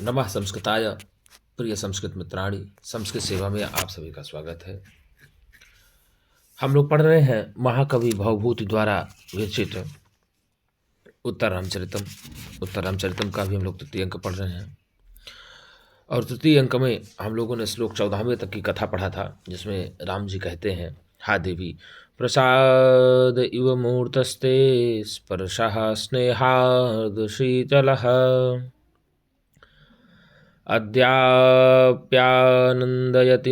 नमः संस्कृताय। प्रिय संस्कृत मित्राणि, संस्कृत सेवा में आप सभी का स्वागत है। हम लोग पढ़ रहे हैं महाकवि भवभूति द्वारा विरचित उत्तर रामचरितम। उत्तर रामचरितम का भी हम लोग तृतीय अंक पढ़ रहे हैं और तृतीय अंक में हम लोगों ने श्लोक 14वें तक की कथा पढ़ा था, जिसमें राम जी कहते हैं, हा देवी प्रसाद इव मूर्तस्ते स्पर्शः स्नेहार्द शीतलः अद्याप्यानंदयति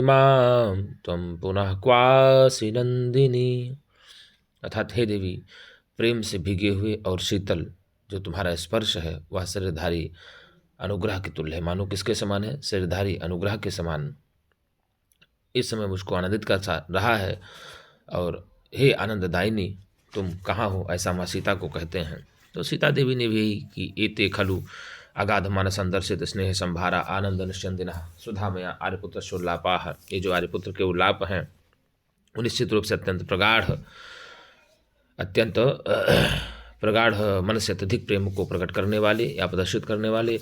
मां त्वं पुनः क्वासि नंदिनी। अर्थात हे देवी, प्रेम से भीगे हुए और शीतल जो तुम्हारा स्पर्श है वह शरीरधारी अनुग्रह के तुल्य है। मानो किसके समान है? शरीरधारी अनुग्रह के समान इस समय मुझको आनंदित कर रहा है। और हे आनंददायिनी, तुम कहाँ हो? ऐसा माँ सीता को कहते हैं। तो सीता देवी ने भी यही कि एते खलु अगाध मानस दर्शित स्नेह संभारा आनंद निश्चंदिना सुधामया आर्यपुत्र शोल्लापाह। ये जो आर्यपुत्र के उल्लाप हैं वो निश्चित रूप से अत्यंत प्रगाढ़ मन से अत्यधिक प्रेम को प्रकट करने वाले या प्रदर्शित करने वाले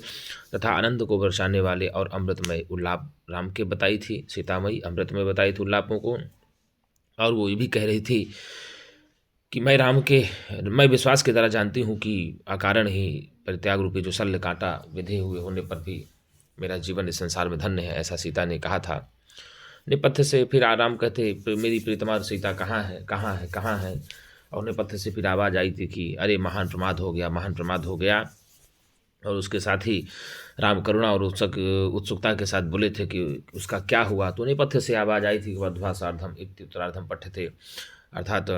तथा आनंद को बरसाने वाले और अमृतमय उल्लाप राम के बताई थी। सीतामयी अमृतमय बताई थी उल्लापों को। और वो ये भी कह रही थी कि मैं विश्वास के द्वारा जानती हूँ कि अकारण ही परित्याग रूपी जो शल्य कांटा विधे हुए होने पर भी मेरा जीवन इस संसार में धन्य है, ऐसा सीता ने कहा था। नेपथ्य से फिर आराम कहते, मेरी प्रीतमा सीता कहाँ है, कहाँ है, कहाँ है? और नेपथ्य से फिर आवाज़ आई थी कि अरे महान प्रमाद हो गया, महान प्रमाद हो गया। और उसके साथ ही राम करुणा और उत्सुकता के साथ बोले थे कि उसका क्या हुआ। तो नेपथ्य से आवाज़ आई थी कि वध्वा सार्धम इत्युत्तरार्धम पठ्यते। अर्थात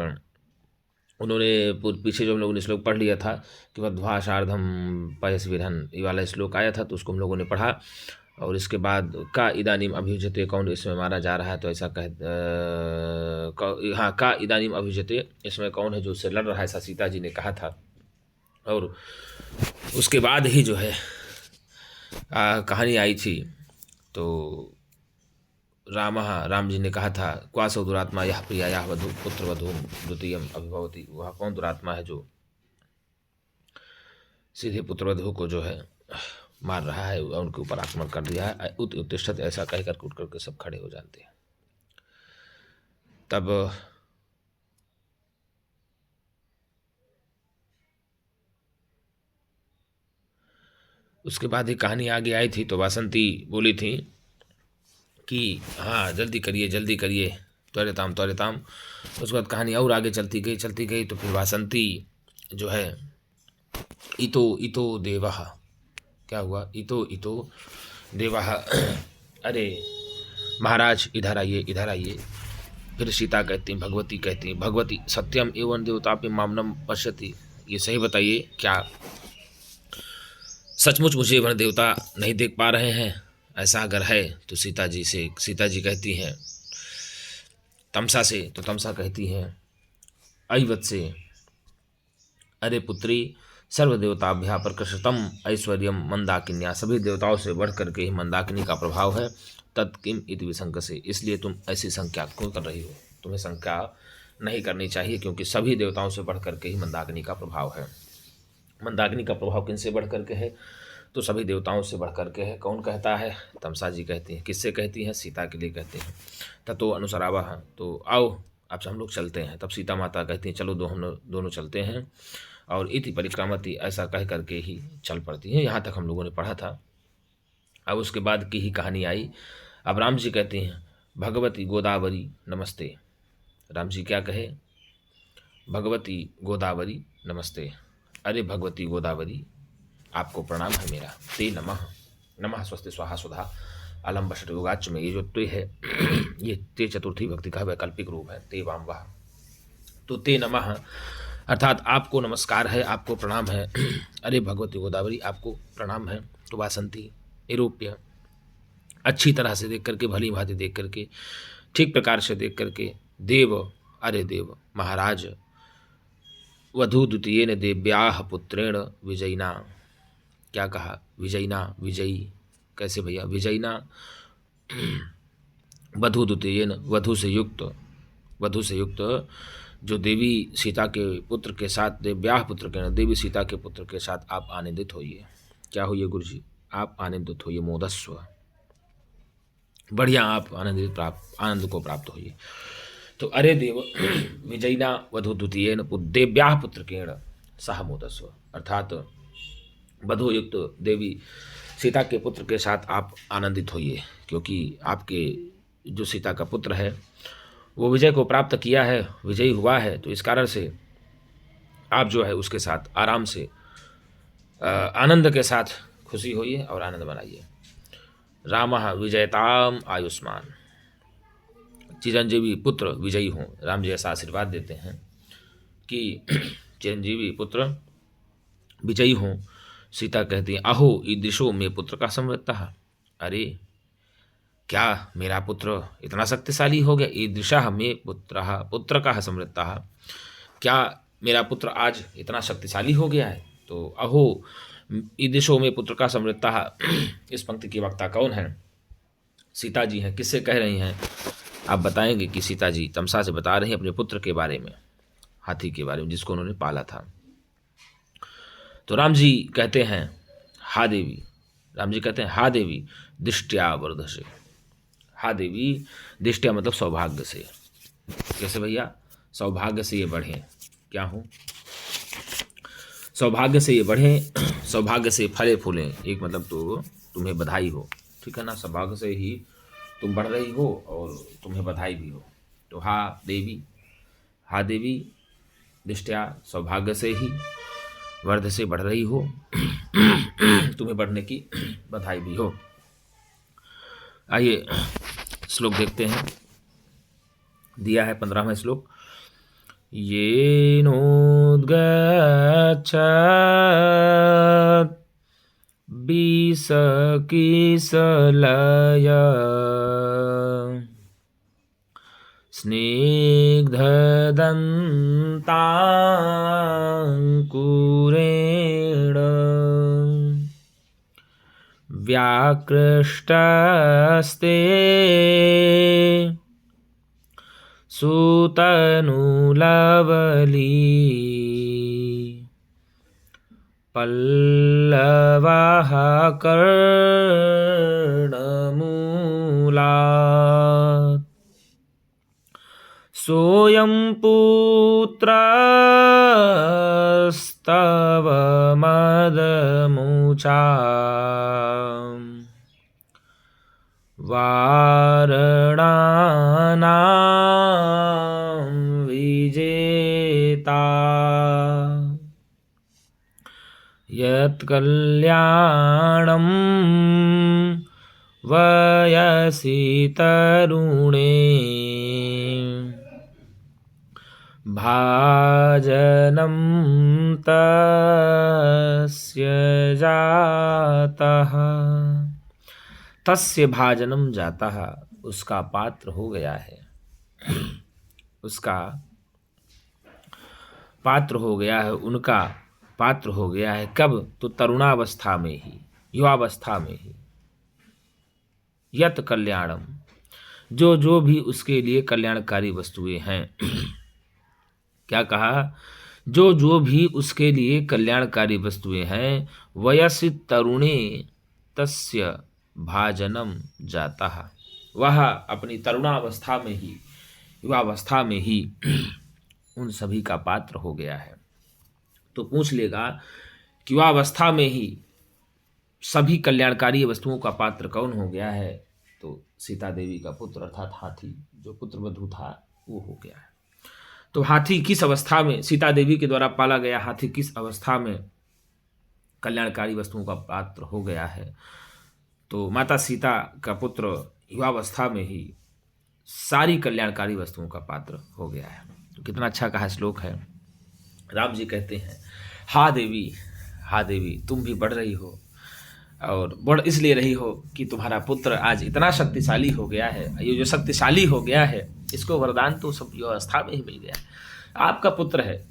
उन्होंने पीछे जो हम लोगों ने श्लोक पढ़ लिया था कि वध्वा शार्धम पयस विरहन, ये वाला श्लोक आया था, तो उसको हम लोगों ने पढ़ा। और इसके बाद का इदानीम अभियुज्यते, कौन इसमें मारा जा रहा है? तो ऐसा हाँ, का इदानीम अभियुज्यते, इसमें कौन है जो उससे लड़ रहा है? ऐसा सीता जी ने कहा था। और उसके बाद ही जो है कहानी आई थी। तो राम जी ने कहा था, क्वासो दुरात्मा यह प्रिया यह वधु पुत्र वधु द्वितीयम अभिभवती। वह कौन दुरात्मा है जो सीधे पुत्र वधु को जो है मार रहा है, उनके ऊपर आक्रमण कर दिया है। उत्तिष्ठत, ऐसा कहकर कूट करके सब खड़े हो जाते हैं। तब उसके बाद ही कहानी आगे आई थी। तो वासंती बोली थी कि हाँ जल्दी करिए, जल्दी करिए, त्वरिताम त्वरिताम। उसके बाद कहानी और आगे चलती गई। तो फिर वासंती जो है इतो इतो देवः, क्या हुआ? इतो इतो देवः, अरे महाराज इधर आइए, इधर आइए। फिर सीता कहती, भगवती कहती, भगवती सत्यम एवं देवतापि मामनम पश्यति। ये सही बताइए, क्या सचमुच मुझे वन देवता नहीं देख पा रहे हैं? ऐसा अगर है तो सीता जी कहती हैं तमसा से, तो तमसा कहती हैं ऐवत से, अरे पुत्री सर्वदेवताभ्या प्रकृष्टतम ऐश्वर्यम मंदाकिन्या, सभी देवताओं से बढ़ करके ही मंदाकिनी का प्रभाव है। तत्किम इति विशंक से, इसलिए तुम ऐसी संख्या क्यों कर रही हो? तुम्हें संख्या नहीं करनी चाहिए, क्योंकि सभी देवताओं से बढ़ करके ही मंदाकिनी का प्रभाव है। मंदाकिनी का प्रभाव किन से बढ़ करके है? तो सभी देवताओं से बढ़ करके है। कौन कहता है? तमसा जी कहती हैं। किससे कहती हैं? सीता के लिए कहते हैं। ततो अनुसरावा, तो आओ अब हम लोग चलते हैं। तब सीता माता कहती हैं चलो हम दोनों चलते हैं। और इति परिक्रामती, ऐसा कह करके ही चल पड़ती हैं। यहाँ तक हम लोगों ने पढ़ा था। अब उसके बाद की ही कहानी आई। अब राम जी कहते हैं भगवती गोदावरी नमस्ते। राम जी क्या कहे? भगवती गोदावरी नमस्ते। अरे भगवती गोदावरी, आपको प्रणाम है मेरा। ते नमः, नमः स्वस्ति स्वाहा सुधा अलम बशट योगाच में ये जो ते है ये ते चतुर्थी भक्ति का वैकल्पिक रूप है, ते वाम वाह। तो ते नमः अर्थात आपको नमस्कार है, आपको प्रणाम है। अरे भगवती गोदावरी, आपको प्रणाम है। तो वासंती निरूप्य, अच्छी तरह से देख करके, भली भांति देख करके, ठीक प्रकार से देख करके, देव, अरे देव महाराज, वधु द्वितीयेन देव्याः पुत्रेण विजयिना, क्या कहा? विजयिना, विजयी कैसे भैया? विजयिना वधु द्वितीयेन, वधु से युक्त जो देवी सीता के पुत्र के साथ, देव्याः पुत्र के, देवी सीता के पुत्र के साथ आप आनंदित होइए। क्या होइए गुरु जी? आप आनंदित होइए, मोदस्व, बढ़िया आप आनंद को प्राप्त होइए। तो अरे देव विजयिना वधु द्वितीयेन देव्याः पुत्रकेण सह मोदस्व, अर्थात वधु युक्त देवी सीता के पुत्र के साथ आप आनंदित होइए, क्योंकि आपके जो सीता का पुत्र है वो विजय को प्राप्त किया है, विजयी हुआ है। तो इस कारण से आप जो है उसके साथ आराम से आनंद के साथ खुशी होइए और आनंद मनाइए। रामः विजयताम आयुष्मान, चिरंजीवी पुत्र विजयी हों। राम जी ऐसा आशीर्वाद देते हैं कि चिरंजीवी पुत्र विजयी हों। सीता कहती हैं अहो ईदृशो में पुत्र का संवृत्तः, अरे क्या मेरा पुत्र इतना शक्तिशाली हो गया। ईदृशः में पुत्र का संवृत्तः, क्या मेरा पुत्र आज इतना शक्तिशाली हो गया है। तो अहो ईदृशो में पुत्र का संवृत्तः, इस पंक्ति की वक्ता कौन है? सीता जी हैं। किससे कह रही हैं? आप बताएंगे कि सीता जी तमसा से बता रही हैं अपने पुत्र के बारे में, हाथी के बारे में, जिसको उन्होंने पाला था। तो राम जी कहते हैं हा देवी, राम जी कहते हैं हा देवी दृष्टिया वर्धसे। हा देवी दृष्टिया मतलब सौभाग्य से। कैसे भैया? सौभाग्य से ये बढ़े। क्या हो? सौभाग्य से ये बढ़े, सौभाग्य से फले फूलें। एक मतलब तो तुम्हें बधाई हो, ठीक है ना। सौभाग्य से ही तुम बढ़ रही हो और तुम्हें बधाई भी हो। तो हा देवी दृष्टिया सौभाग्य से ही, वर्ध से बढ़ रही हो, तुम्हें बढ़ने की बधाई भी हो। आइए श्लोक देखते हैं। दिया है 15वां श्लोक। ये नोद्गच्छत् विषकिसलय स्निग्धदन्ताङ्कुरेण व्याकृष्टस्ते सुतनुलवली पल्लवः कर्णमूलात् सोऽयं पुत्रस्तव मदमुचा वारणानां विजेता यत्कल्याणं वयसि तरुणे भाजनं तस्य जातः। तस्य भाजनम जाता, उसका पात्र हो गया है, उसका पात्र हो गया है, उनका पात्र हो गया है। कब? तो तरुणावस्था में ही, युवावस्था में ही। यत कल्याणम, जो जो भी उसके लिए कल्याणकारी वस्तुएं हैं। क्या कहा? जो जो भी उसके लिए कल्याणकारी वस्तुएं हैं, वयसि तरुणे तस्य भाजनम जाता, वह अपनी तरुणावस्था में ही, युवावस्था में ही उन सभी का पात्र हो गया है। तो पूछ लेगा कि युवावस्था में ही सभी कल्याणकारी वस्तुओं का पात्र कौन हो गया है? तो सीता देवी का पुत्र अर्थात हाथी, जो पुत्र वधू था, वो हो गया है। तो हाथी किस अवस्था में, सीता देवी के द्वारा पाला गया हाथी किस अवस्था में कल्याणकारी वस्तुओं का पात्र हो गया है? तो माता सीता का पुत्र युवावस्था में ही सारी कल्याणकारी वस्तुओं का पात्र हो गया है। तो कितना अच्छा कहा श्लोक है। राम जी कहते हैं हा देवी तुम भी बढ़ रही हो, और बढ़ इसलिए रही हो कि तुम्हारा पुत्र आज इतना शक्तिशाली हो गया है। ये जो शक्तिशाली हो गया है, इसको वरदान तो सब युवावस्था में ही मिल गया है। आपका पुत्र है,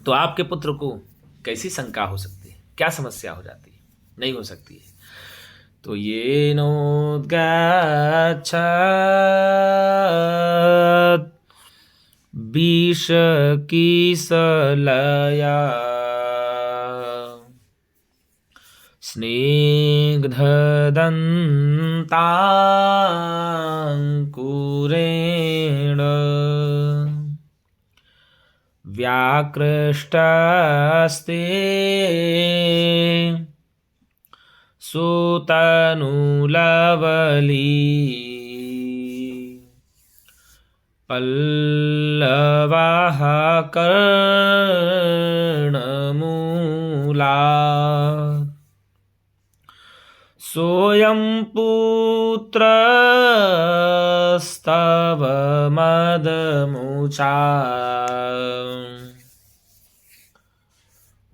तो आपके पुत्र को कैसी शंका हो सकती है, क्या समस्या हो जाती है? नहीं हो सकती है। तो ये नोद्गच्छत् विषकिसलया स्निग्धदन्ताङ्कुरेण व्याकृष्टस्ते सुतनुलवली पल्लवः कर्णमूलात् सोऽयं पुत्रस्तव मदमुचा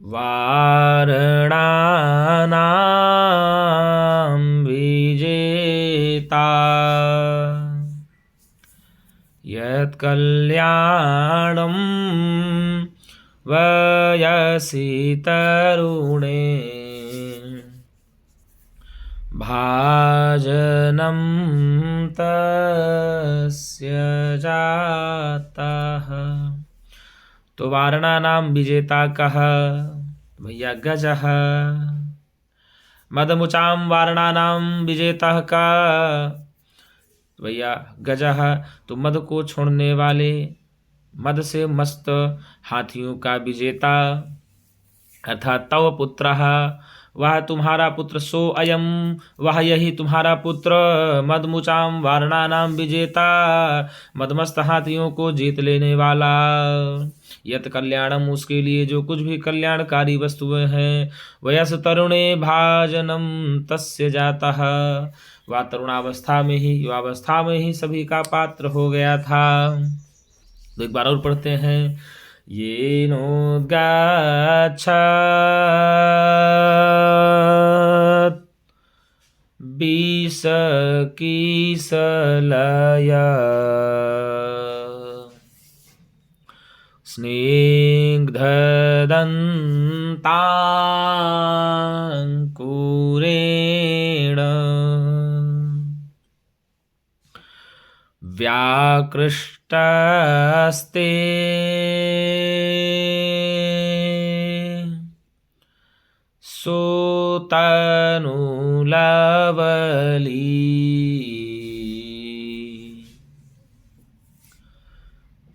वारणानां विजेता यत्कल्याणं वयसि तरुणे भाजनं तस्य जातः। तो वारणानां विजेता कः भैया गजः, मदमुचां वारणानां विजेता का भैया गजः, तो मद को छोड़ने वाले, मद से मस्त हाथियों का विजेता अर्थात तव पुत्रः, वह तुम्हारा पुत्र, सो अयम वह यही तुम्हारा पुत्र, मदमुचाम वारणानां विजेता, मदमस्त हाथियों को जीत लेने वाला, यत कल्याणम उसके लिए जो कुछ भी कल्याणकारी वस्तुएं हैं, वयस तरुणे भाजनम तस्य जाता, वह तरुणावस्था में ही, युवावस्था में ही सभी का पात्र हो गया था। तो एक बार और पढ़ते हैं, ये नोद्गाच्छत् विषकीसलय स्निग्धदन्ताङ्कुरेण व्याकृष्टस्ते सुतनुलवली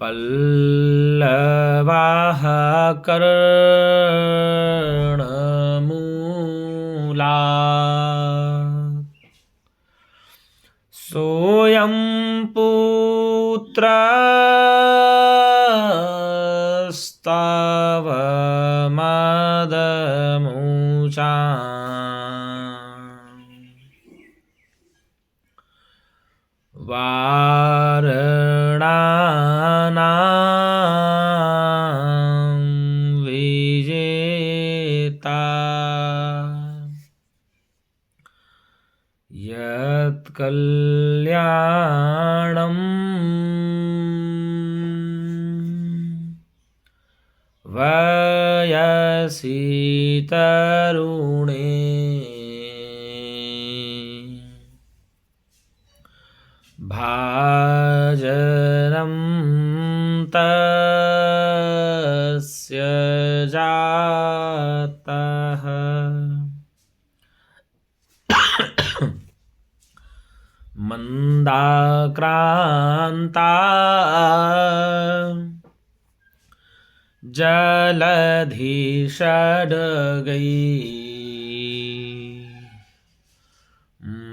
पल्लवः कर्णमूलात् सोऽयं पुत्रस्तव मदमुचा वारणानां विजेता यत्कल्याणं वयसि तरुणे भाजनं तस्य जातः। मंदाक्रांता जलधि षड्गई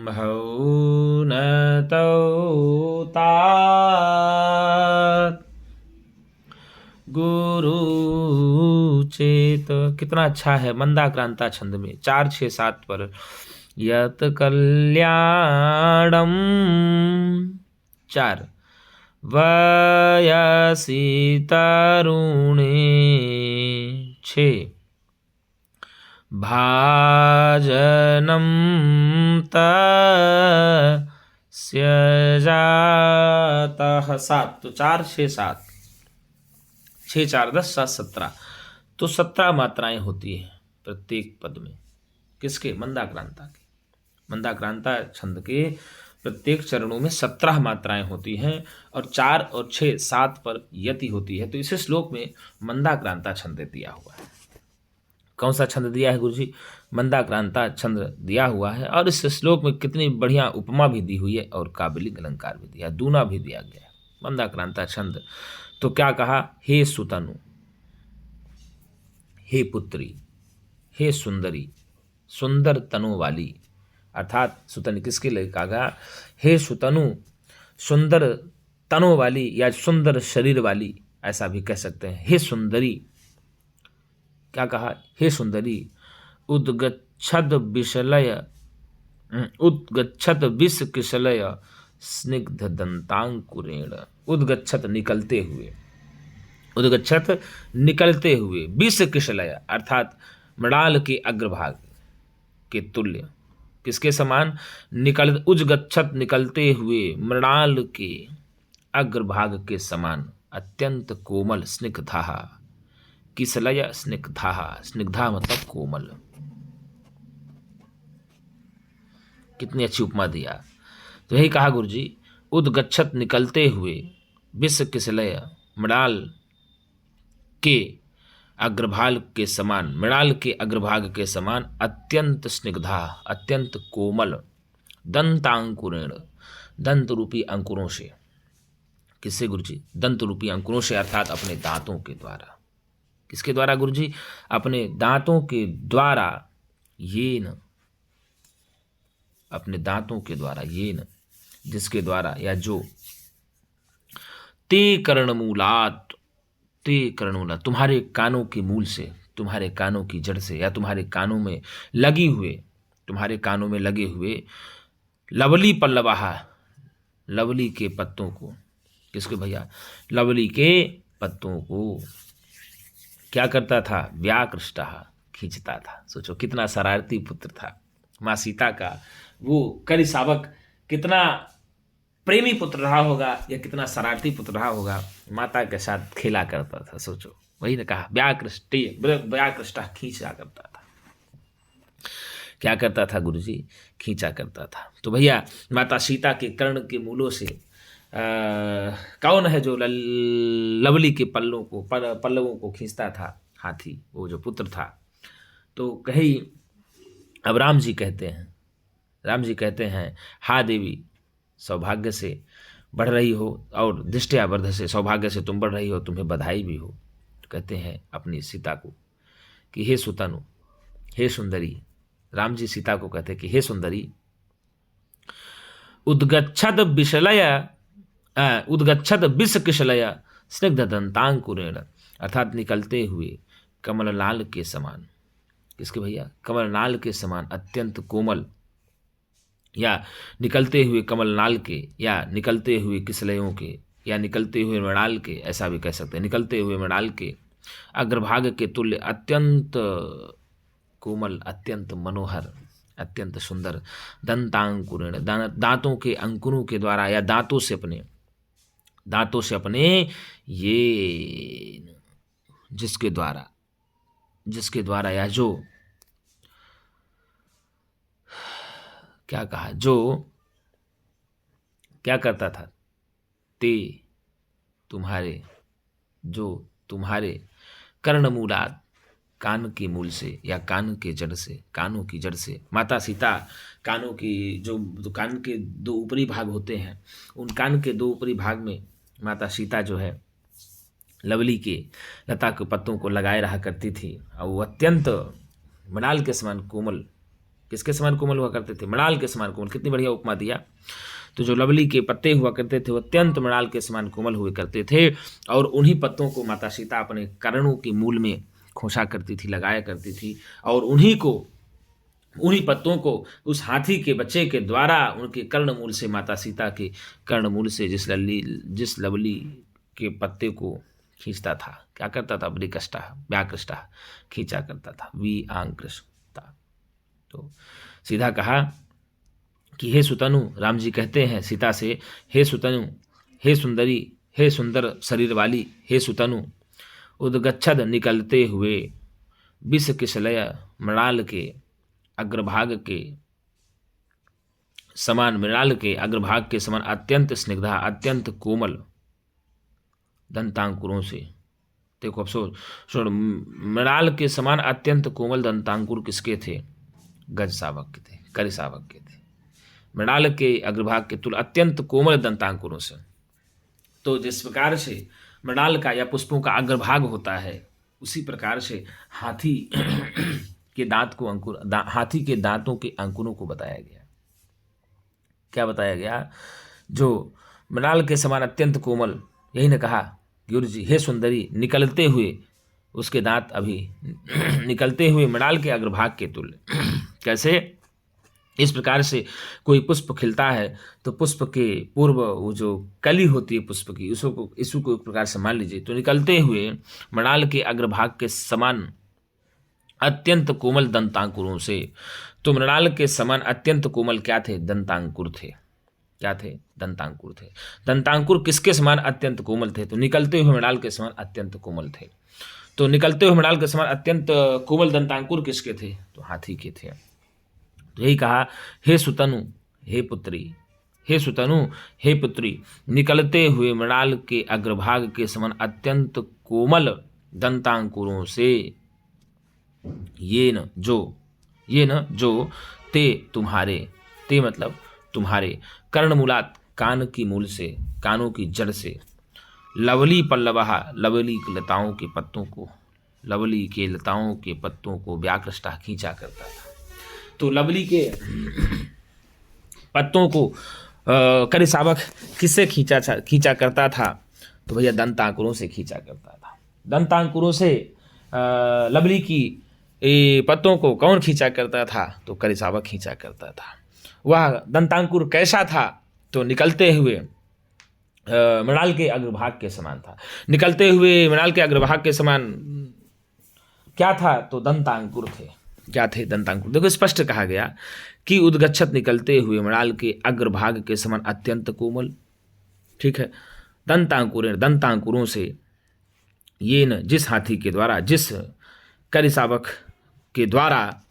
भौनतौ तात गुरु चेत। कितना अच्छा है मंदाक्रांता छंद में 4 6 7 पर यत कल्याणम 4 वयसि तरुणे 6 भाजनं तस्य जातः 7। तो 4 6 7 6 4 10 7 17 तो 17 मात्राएं होती हैं प्रत्येक पद में। किसके? मंदाक्रांता के। मंदाक्रांता छंद के प्रत्येक चरणों में 17 मात्राएं होती हैं और 4 और 6 7 पर यति होती है। तो इस श्लोक में मंदाक्रांता छंद दिया हुआ है। कौन सा छंद दिया है गुरुजी? मंदाक्रांता छंद दिया हुआ है और इस श्लोक में कितनी बढ़िया उपमा भी दी हुई है और काबिलिंग अलंकार भी दिया, दूना भी दिया गया है। मंदाक्रांता छंद तो क्या कहा, हे सुतनु, हे पुत्री, हे सुंदरी, सुंदर तनु वाली, अर्थात सुतन किसके लिए कहा गया, हे सुतनु, सुंदर तनु वाली या सुंदर शरीर वाली, ऐसा भी कह सकते हैं। हे सुंदरी, क्या कहा, हे सुंदरी, उद्गच्छद विशलय, उद्गच्छद विष किशलय स्निग्ध दंतांकुरेण, उद्गच्छत निकलते हुए, उद्गच्छत निकलते हुए, विष किशलय अर्थात मृणाल के अग्रभाग के तुल्य, किसके समान, निकल, उज्गच्छत निकलते हुए मृणाल के अग्रभाग के समान, अत्यंत कोमल, स्निग्धा, किसलय स्निग्धा, स्निग्धा मतलब कोमल। कितनी अच्छी उपमा दिया। तो यही कहा गुरुजी, उद्गच्छत निकलते हुए, विष किसलय मृणाल के अग्रभाग के समान, मृणाल के अग्रभाग के समान, अत्यंत स्निग्धा, अत्यंत कोमल, दंतांकुरेण, दंत रूपी अंकुरों से, किससे गुरुजी, दंत रूपी अंकुरों से अर्थात अपने दांतों के द्वारा, किसके द्वारा गुरुजी, अपने दांतों के द्वारा, ये न, अपने दांतों के द्वारा, ये न, जिसके द्वारा या जो, ते कर्णमूलात, ते कर्णमूलात, तुम्हारे कानों के मूल से, तुम्हारे कानों की जड़ से, या तुम्हारे कानों में लगी हुए, तुम्हारे कानों में लगे हुए लवली पल्लवाहा, लवली के पत्तों को, किसके भैया, लवली के पत्तों को क्या करता था, व्याकृष्टा, खींचता था। सोचो कितना शरारती पुत्र था, माँ सीता का वो करिसावक कितना प्रेमी पुत्र रहा होगा या कितना शरारती पुत्र रहा होगा, माता के साथ खेला करता था। सोचो, वही ने कहा व्याकृष्टे, व्याकृष्टा, खींचा करता था। क्या करता था गुरुजी, खींचा करता था। तो भैया माता सीता के कर्ण के मूलों से कौन है जो लवली के पल्लों को, पल्लवों को खींचता था, हाथी, वो जो पुत्र था। तो कही, अब राम जी कहते हैं, राम जी कहते हैं, हा देवी, सौभाग्य से बढ़ रही हो और दृष्टया वर्ध से, सौभाग्य से तुम बढ़ रही हो, तुम्हें बधाई भी हो। तो कहते हैं अपनी सीता को कि हे सुतनु, हे सुंदरी, राम जी सीता को कहते हैं कि हे सुंदरी, उद्गच्छद विशलय, उद्गच्छद विष किशलय स्निग्ध दंतांकुरेण, अर्थात निकलते हुए कमलनाल के समान, किसके भैया, कमलनाल के समान, अत्यंत कोमल, या निकलते हुए कमलनाल के, या निकलते हुए किसलयों के, या निकलते हुए मृणाल के, ऐसा भी कह सकते हैं, निकलते हुए मृणाल के अग्रभाग के तुल्य, अत्यंत कोमल, अत्यंत मनोहर, अत्यंत सुंदर, दंतांकुरेण, दांतों के अंकुरों के द्वारा, या दांतों से अपने, दांतों से अपने, ये जिसके द्वारा, जिसके द्वारा या जो, क्या कहा, जो क्या करता था, ते, तुम्हारे, जो तुम्हारे कर्णमूलात, कान के मूल से या कान के जड़ से, कानों की जड़ से, माता सीता कानों की जो कान के दो ऊपरी भाग होते हैं, उन कान के दो ऊपरी भाग में माता सीता जो है लवली के, लता के पत्तों को लगाए रहा करती थी और वो अत्यंत मृणाल के समान कोमल, किसके समान कोमल हुआ करते थे, मृणाल के समान कोमल। कितनी बढ़िया उपमा दिया। तो जो लवली के पत्ते हुआ करते थे वो अत्यंत मृणाल के समान कोमल हुए करते थे और उन्हीं पत्तों को माता सीता अपने कर्णों के मूल में खोसा करती थी, लगाया करती थी और उन्हीं को, उन्हीं पत्तों को उस हाथी के बच्चे के द्वारा उनके कर्णमूल से, माता सीता के कर्णमूल से जिस लवली के पत्ते को खींचता था, क्या करता था, व्याकृष्टा, व्याकृष्टा, खींचा करता था, विआंकृष्टा। तो सीधा कहा कि हे सुतनु, राम जी कहते हैं सीता से, हे सुतनु, हे सुंदरी, हे सुंदर शरीर वाली, हे सुतनु, उद्गच्छद निकलते हुए, विष किशलय मृणाल के अग्रभाग के समान, मृणाल के अग्रभाग के समान, अत्यंत स्निग्धा, अत्यंत कोमल, दंतांकुरों से। देखो अफसोस, मृणाल के समान अत्यंत कोमल दंतांकुर किसके थे, गज शावक के थे, करि शावक के थे। मृणाल के अग्रभाग के तुल्य अत्यंत कोमल दंतांकुरों से। तो जिस प्रकार से मृणाल का या पुष्पों का अग्रभाग होता है, उसी प्रकार से हाथी के दांत को हाथी के दांतों के अंकुरों को बताया गया। क्या बताया गया? जो मृणाल के समान अत्यंत कोमल, यही ने कहा गुरु जी, हे सुंदरी, निकलते हुए उसके दांत अभी निकलते हुए मृणाल के अग्रभाग के तुल्य। कैसे? इस प्रकार से कोई पुष्प खिलता है तो पुष्प के पूर्व वो जो कली होती है पुष्प की, इसको एक प्रकार से मान लीजिए, तो निकलते हुए मृणाल के अग्रभाग के समान अत्यंत कोमल दंतांकुरों से। तो मृणाल के समान अत्यंत कोमल क्या थे? दंतांकुर थे। क्या थे? दंतांकुर थे। दंतांकुर किसके समान अत्यंत कोमल थे? तो निकलते हुए मृणाल के समान अत्यंत कोमल थे। तो निकलते हुए मृणाल के समान अत्यंत कोमल दंतांकुर किसके थे? तो हाथी के थे। तो यही कहा, हे सुतनु, हे पुत्री, हे सुतनु, हे पुत्री, निकलते हुए मृणाल के अग्रभाग के समान अत्यंत कोमल दंतांकुरों से ये न जो ते तुम्हारे, ते मतलब तुम्हारे, कर्णमूलात कान की मूल से, कानों की जड़ से, लवली पल्लवहा, लवली की लताओं के पत्तों को, लवली के लताओं के पत्तों को व्याकृष्टा खींचा करता था। तो लवली के पत्तों को करि शावक किससे खींचा करता था? तो भैया दंतांकुरों से खींचा करता था। दंतांकुरों से लवली की पत्तों को कौन खींचा करता था? तो करि शावक खींचा करता था। वह दंतांकुर कैसा था? तो निकलते हुए मृणाल के अग्रभाग के समान था। निकलते हुए मृणाल के अग्रभाग के समान क्या था? तो दंतांकुर थे। क्या थे? दंतांकुर। देखो स्पष्ट कहा गया कि उद्गच्छत, निकलते हुए मृणाल के अग्रभाग के समान अत्यंत कोमल, ठीक है, दंतांकुरों से ये न जिस हाथी के द्वारा, जिस करि शावक के द्वारा,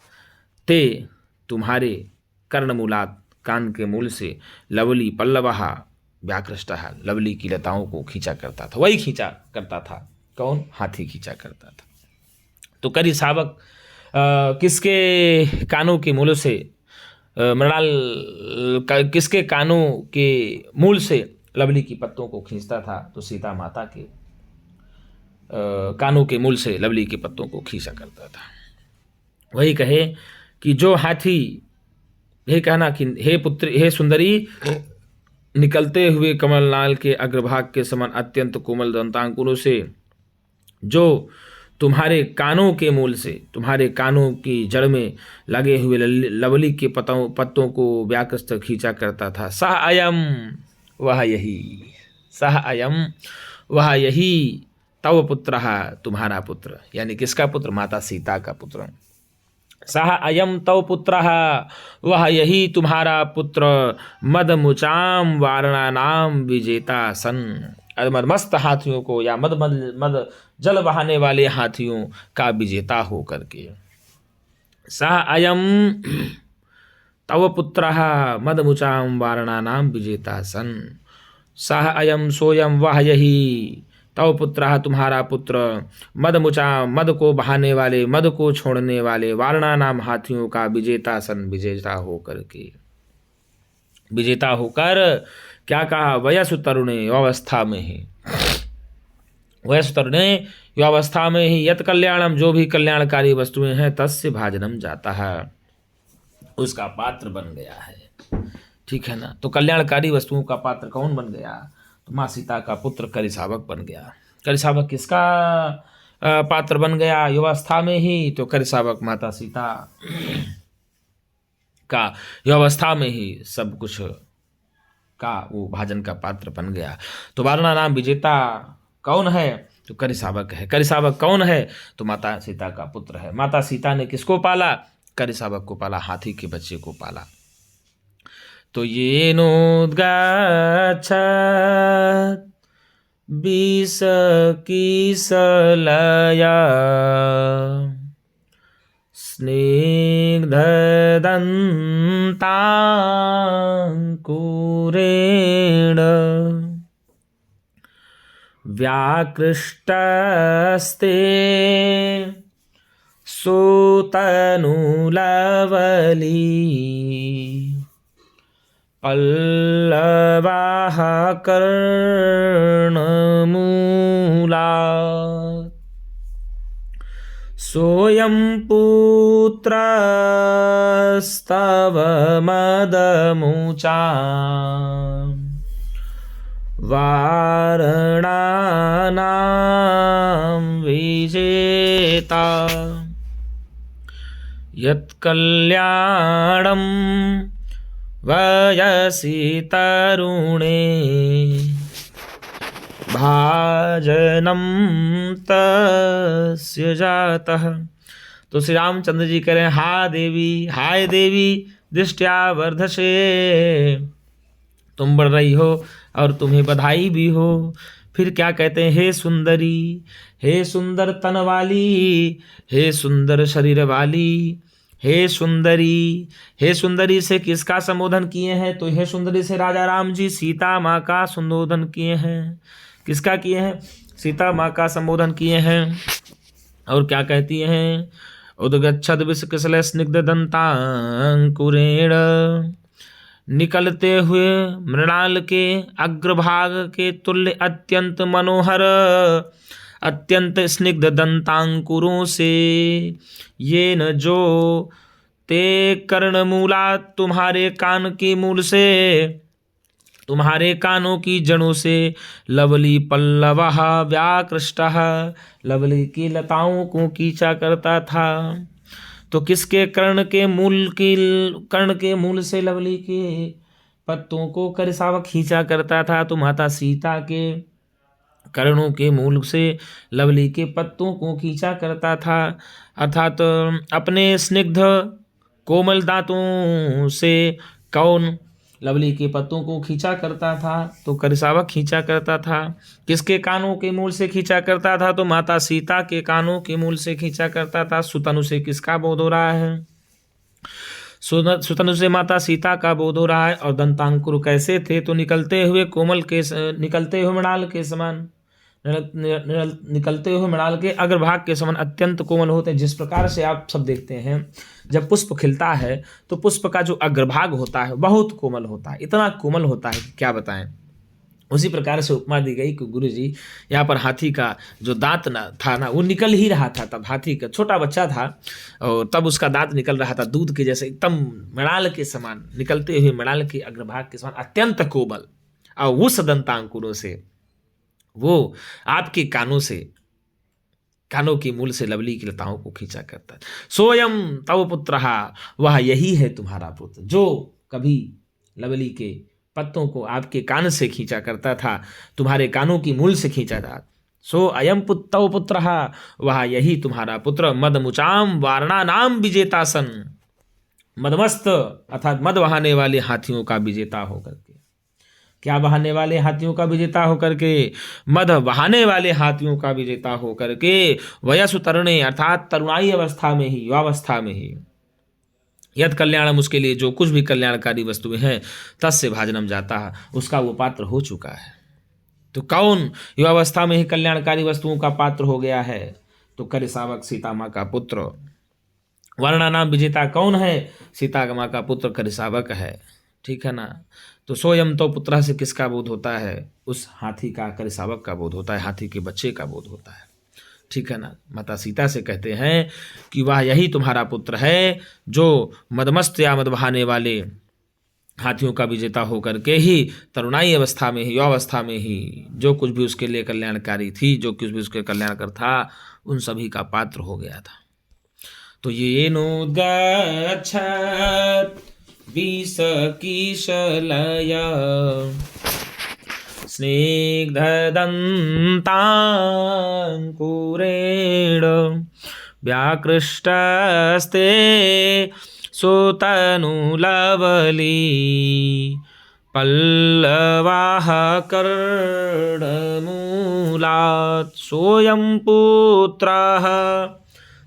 ते तुम्हारे, कर्णमूलात कान के मूल से, लवली पल्लवहा व्याकृष्टहा, लवली की लताओं को खींचा करता था। वही खींचा करता था। कौन? हाथी खींचा करता था। तो करि शावक किसके कानों के मूल से, मृणाल किसके कानों के मूल से लवली की पत्तों को खींचता था? तो सीता माता के कानों के मूल से लवली के पत्तों को खींचा करता था। वही कहे कि जो हाथी, यही कहना कि हे पुत्री, हे सुंदरी, निकलते हुए कमलनाल के अग्रभाग के समान अत्यंत कोमल दंतांकुरों से, जो तुम्हारे कानों के मूल से, तुम्हारे कानों की जड़ में लगे हुए लवली के पत्तों को व्याकृष्ट खींचा करता था। सह अयम, वह यही, सह अयम, वह यही, तव पुत्र, तुम्हारा पुत्र, यानी किसका पुत्र? माता सीता का पुत्र। सह अयम तव पुत्र, वह यही तुम्हारा पुत्र, मदमुचाम वारणानाम विजेता सन, मदमस्त हाथियों को या मद जल बहाने वाले हाथियों का विजेता हो करके। सह अयम तव पुत्र मदमुचाम वारणानाम विजेता सन, सह अयम सोयम, वह यही, तव पुत्र, तुम्हारा पुत्र, मदमुचाम, मद को बहाने वाले, मद को छोड़ने वाले, वारणानाम हाथियों का विजेता सन, विजेता हो करके, विजेता होकर क्या कहा? वयसु तरुणे, अवस्था में ही, वयसु तरुणे, अवस्था में ही, यत कल्याणम, जो भी कल्याणकारी वस्तुएं हैं, तस्य भाजनम जाता है, उसका पात्र बन गया है। ठीक है ना? तो कल्याणकारी वस्तुओं का पात्र कौन बन गया? तो माँ सीता का पुत्र करि शावक बन गया। करि शावक किसका पात्र बन गया? युवावस्था में ही। तो करि शावक माता सीता का युवावस्था में ही सब कुछ का वो भाजन का पात्र बन गया। तो वारणा नाम विजेता कौन है? तो करि शावक है। करि शावक कौन है? तो माता सीता का पुत्र है। माता सीता ने किसको पाला? करि शावक को पाला, हाथी के बच्चे को पाला। तो ये नोद्गाच्छत् विष किसलया स्निग्धदन्ताङ्कुरेण व्याकृष्टस्ते सुतनुलवली पल्लवाः कर्णमूला सोऽयं पुत्रस्तव मदमुचा वारणानां विजेता यत्कल्याणं वयसि तरुणे भाजनम तस्य जातः। तो श्री रामचंद्र जी कह रहे हैं, हाय देवी दृष्टया वर्धसे, तुम बढ़ रही हो और तुम्हें बधाई भी हो। फिर क्या कहते हैं, हे सुंदरी, हे सुंदर तन वाली, हे सुंदर शरीर वाली, हे सुंदरी। हे सुंदरी से किसका संबोधन किए हैं? तो हे सुंदरी से राजा राम जी सीता माँ का संबोधन किए हैं। किसका किए हैं? सीता माँ का संबोधन किए हैं। और क्या कहती हैं? उदगच्छद विषकुशल स्निग्ध दंतांकुरेण, निकलते हुए मृणाल के अग्रभाग के तुल्य अत्यंत मनोहर अत्यंत स्निग्ध दंतांकुरों से, ये न जो ते कर्णमूला, तुम्हारे कान के मूल से, तुम्हारे कानों की जड़ों से, लवली पल्लवः व्याकृष्टः, लवली की लताओं को खींचा करता था। तो किसके कर्ण के मूल से लवली के पत्तों को करसावक खींचा करता था? तो माता सीता के कर्णों के मूल से लवली के पत्तों को खींचा करता था, अर्थात अपने स्निग्ध कोमल दांतों से कौन लवली के पत्तों को खींचा करता था? तो करसावक खींचा करता था। किसके कानों के मूल से खींचा करता था? तो माता सीता के कानों के मूल से खींचा करता था। सुतनु से किसका बोध हो रहा है? सुतनु से माता सीता का बोध हो रहा है। और दंतांकुर कैसे थे? तो निकलते हुए मृणाल के समान, निकलते हुए मृणाल के अग्रभाग के समान अत्यंत कोमल होते हैं। जिस प्रकार से आप सब देखते हैं, जब पुष्प खिलता है तो पुष्प का जो अग्रभाग होता है बहुत कोमल होता है, इतना कोमल होता है कि क्या बताएं। उसी प्रकार से उपमा दी गई कि गुरु जी यहाँ पर हाथी का जो दांत था ना, वो निकल ही रहा था। तब हाथी का छोटा बच्चा था और तब उसका दांत निकल रहा था दूध के जैसे, एकदम मृणाल के समान, निकलते हुए मृणाल के अग्रभाग के समान अत्यंत कोमल। और उस दंतांकुरों से, वो आपके कानों के मूल से लवली की लताओं को खींचा करता है। सोयम तव पुत्रहा, वह यही है तुम्हारा पुत्र जो कभी लवली के पत्तों को आपके कान से खींचा करता था, तुम्हारे कानों की मूल से खींचा था। सो अयम तव पुत्रहा, वह यही तुम्हारा पुत्र मदमुचाम वारणा नाम विजेतासन, मदमस्त अर्थात मद बहाने वाले हाथियों का विजेता होकर के। क्या बहाने वाले हाथियों का विजेता होकर के? मद बहाने वाले हाथियों का विजेता होकर के, वयसु तरुणे अर्थात तरुणाई अवस्था में ही, युवावस्था में ही, यद कल्याणम उसके लिए जो कुछ भी कल्याणकारी वस्तुएं हैं, तस्य भाजनम जाता है, उसका वो पात्र हो चुका है। तो कौन युवावस्था में ही कल्याणकारी वस्तुओं का पात्र हो गया है? तो करसावक सीता माँ का पुत्र। वर्णा नाम विजेता कौन है? सीता माँ का पुत्र करसावक है, ठीक है ना। तो सोयम तो पुत्र से किसका बोध होता है? उस हाथी का, करसावक का बोध होता है, हाथी के बच्चे का बोध होता है, ठीक है ना। माता सीता से कहते हैं कि वह यही तुम्हारा पुत्र है जो मदमस्त या मद बहाने वाले हाथियों का विजेता होकर के ही तरुणाई अवस्था में ही, युवावस्था में ही जो कुछ भी उसके लिए कल्याणकारी थी, जो कुछ भी उसके कल्याणकर था, उन सभी का पात्र हो गया था। तो ये नोद्गच्छत् विषकीशलय स्निग्धदन्ताङ्कुरेण व्याकृष्टस्ते सुतनुलवली पल्लवाः कर्णमूलात् सोऽयं पुत्रः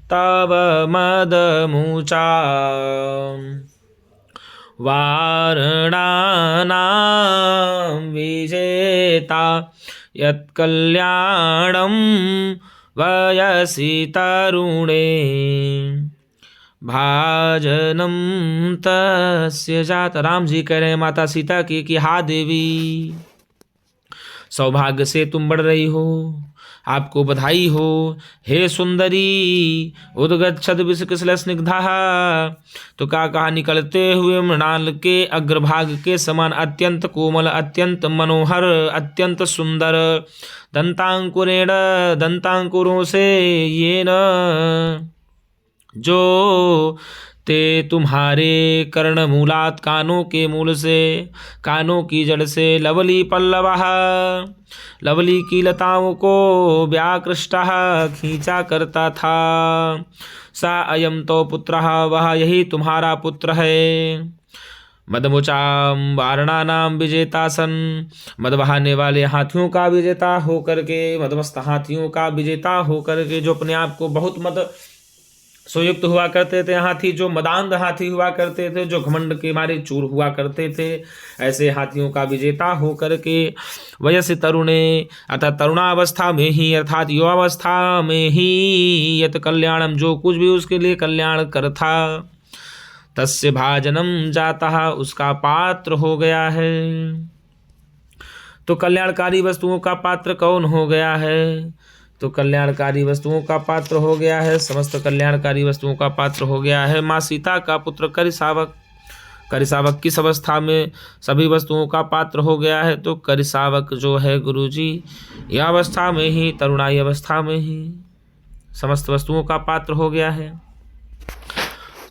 तव मदमुचा वारणानां विजेता यत्कल्याणं वयसि तरुणे भाजनम तस्य जात। राम जी कह रहे हैं माता सीता की कि हा देवी, सौभाग्य से तुम बढ़ रही हो, आपको बधाई हो। हे सुंदरी, उद्गच्छद विषकुशल स्निग्धा, तो कहा निकलते हुए मृणाल के अग्रभाग के समान अत्यंत कोमल, अत्यंत मनोहर, अत्यंत सुंदर, दंतांकुरेण, दंतांकुरों से ये न जो ते तुम्हारे कर्ण मूलात, कानों के मूल से, कानों की जड़ से, लवली पल्लवा, लवली की लताओं को व्याकृष्टः खींचा करता था। सा अयम तो पुत्रः, वह यही तुम्हारा पुत्र है। मदमुचाम वारणानाम विजेता सन, मद बहाने वाले हाथियों का विजेता होकर के, मदमस्त हाथियों का विजेता होकर के, जो अपने आप को बहुत मद सुयुक्त हुआ करते थे हाथी, जो मदांध हाथी हुआ करते थे, जो घमंड के मारे चूर हुआ करते थे, ऐसे हाथियों का विजेता हो करके, वयस्य तरुणे, अर्थात तरुणावस्था में ही, अर्थात युवावस्था में ही, यत कल्याणम, जो कुछ भी उसके लिए कल्याण कर था, तस्य भाजनम जाता, उसका पात्र हो गया है। तो कल्याणकारी वस्तुओं का पात्र कौन हो गया है? तो कल्याणकारी वस्तुओं का पात्र हो गया है, समस्त कल्याणकारी वस्तुओं का पात्र हो गया है माँ सीता का पुत्र करिसावक। करिसावक किस अवस्था में सभी वस्तुओं का पात्र हो गया है? तो करिसावक जो है गुरुजी, यह अवस्था में ही, तरुणाई अवस्था में ही समस्त वस्तुओं का पात्र हो गया है।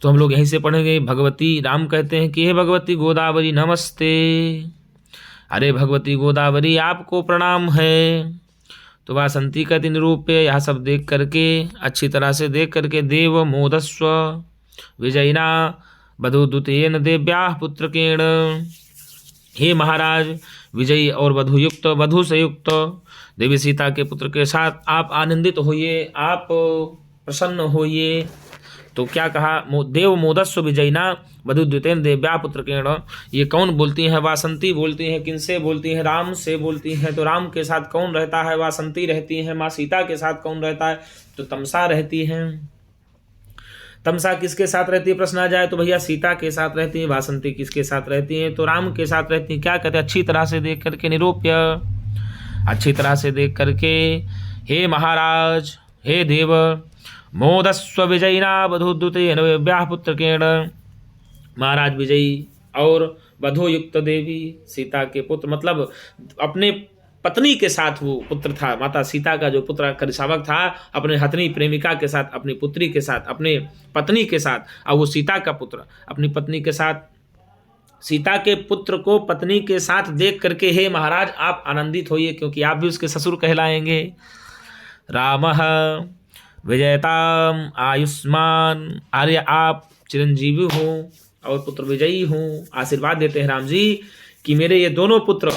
तो हम लोग यहीं से पढ़ेंगे। भगवती, राम कहते हैं कि हे भगवती गोदावरी नमस्ते, अरे भगवती गोदावरी आपको प्रणाम है। तो वासंती कहती निरूप्य, यह सब देख करके, अच्छी तरह से देख करके, देव मोदस्व विजयिना वधूदूतेन देव्या पुत्रकेण, हे महाराज विजयी और वधुयुक्त, वधु से युक्त देवी सीता के पुत्र के साथ आप आनंदित होइए, आप प्रसन्न होइए। तो क्या कहा? देव मोदस्व विजयिना वधूद्वितेन देव्या पुत्रकेण। ये कौन बोलती हैं? वासंती बोलती हैं। किनसे बोलती हैं? राम से बोलती हैं। तो राम के साथ कौन रहता है? वासंती रहती हैं। माँ सीता के साथ कौन रहता है? तो तमसा रहती हैं। तमसा किसके साथ रहती है? प्रश्न आ जाए तो भैया सीता के साथ रहती है। वासंती किसके साथ रहती हैं? तो राम के साथ रहती हैं। क्या कहते हैं? अच्छी तरह से देख करके निरूप्य, अच्छी तरह से देख करके, हे महाराज, हे देव, मोदस्व विजयिना वधूद्युतेन देव्याः पुत्रकेण, महाराज विजयी और वधुयुक्त देवी सीता के पुत्र, मतलब अपने पत्नी के साथ वो पुत्र था। माता सीता का जो पुत्र करिसावक था, अपने हथनी प्रेमिका के साथ, अपनी पुत्री के साथ, अपने पत्नी के साथ, और वो सीता का पुत्र अपनी पत्नी के साथ, सीता के पुत्र को पत्नी के साथ देख करके हे महाराज आप आनंदित होइए, क्योंकि आप भी उसके ससुर कहलाएंगे। रामः विजयताम आयुष्मान, आर्य आप चिरंजीवी हो और पुत्र विजयी हो। आशीर्वाद देते हैं राम जी कि मेरे ये दोनों पुत्र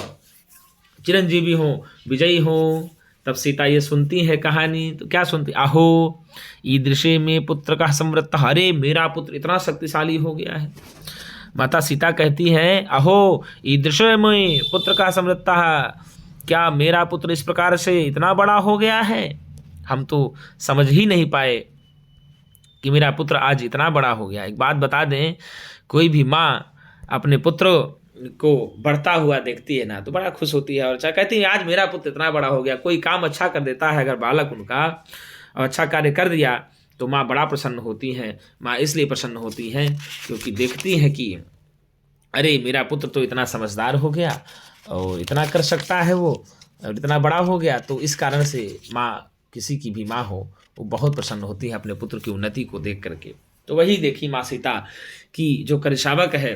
चिरंजीवी हो, विजयी हो। तब सीता ये सुनती है कहानी, तो क्या सुनती? आहो ईदृशे में पुत्र का समृद्ध, अरे मेरा पुत्र इतना शक्तिशाली हो गया है। माता सीता कहती है अहो ईदृशे में पुत्र का समृद्ध, क्या मेरा पुत्र इस प्रकार से इतना बड़ा हो गया है? हम तो समझ ही नहीं पाए कि मेरा पुत्र आज इतना बड़ा हो गया। एक बात बता दें, कोई भी माँ अपने पुत्र को बढ़ता हुआ देखती है ना तो बड़ा खुश होती है और कहती है आज मेरा पुत्र इतना बड़ा हो गया। कोई काम अच्छा कर देता है अगर बालक उनका, अच्छा कार्य कर दिया तो माँ बड़ा प्रसन्न होती हैं। माँ इसलिए प्रसन्न होती हैं क्योंकि देखती हैं कि अरे मेरा पुत्र तो इतना समझदार हो गया और इतना कर सकता है वो, और इतना बड़ा हो गया। तो इस कारण से माँ, किसी की भी माँ हो, वो बहुत प्रसन्न होती है अपने पुत्र की उन्नति को देख करके। तो वही देखी माँ सीता की जो करिसावक है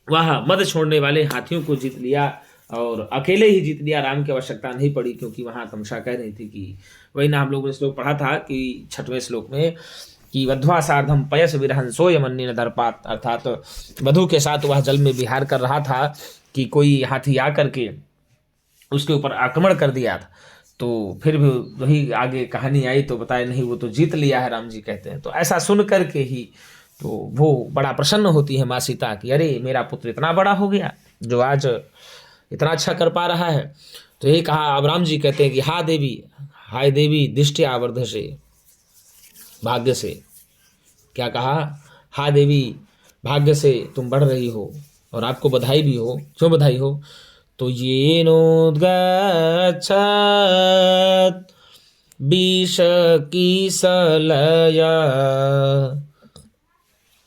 वह मद छोड़ने वाले हाथियों को जीत लिया और अकेले ही जीत लिया। राम की आवश्यकता नहीं पड़ी, क्योंकि वहाँ तमसा कह रही थी कि वही ना हम लोगों ने श्लोक पढ़ा था कि 6वें श्लोक में कि वध्वा सार्धम पयस विरहंसो यमन्येन दर्पात्, अर्थात वधु के साथ वह जल में विहार कर रहा था कि कोई हाथी आकर के उसके ऊपर आक्रमण कर दिया था। तो फिर भी वही आगे कहानी आई तो बताया नहीं, वो तो जीत लिया है, राम जी कहते हैं। तो ऐसा सुन करके ही तो वो बड़ा प्रसन्न होती है माँ सीता की, अरे मेरा पुत्र इतना बड़ा हो गया जो आज इतना अच्छा कर पा रहा है। तो यही कहा। अब राम जी कहते हैं कि हा देवी, हाय देवी दिष्टि आवर्ध से, भाग्य से। क्या कहा? हाय देवी भाग्य से तुम बढ़ रही हो, और आपको बधाई भी हो। क्यों बधाई हो? तो ये नोद्गच्छत् विष किसलया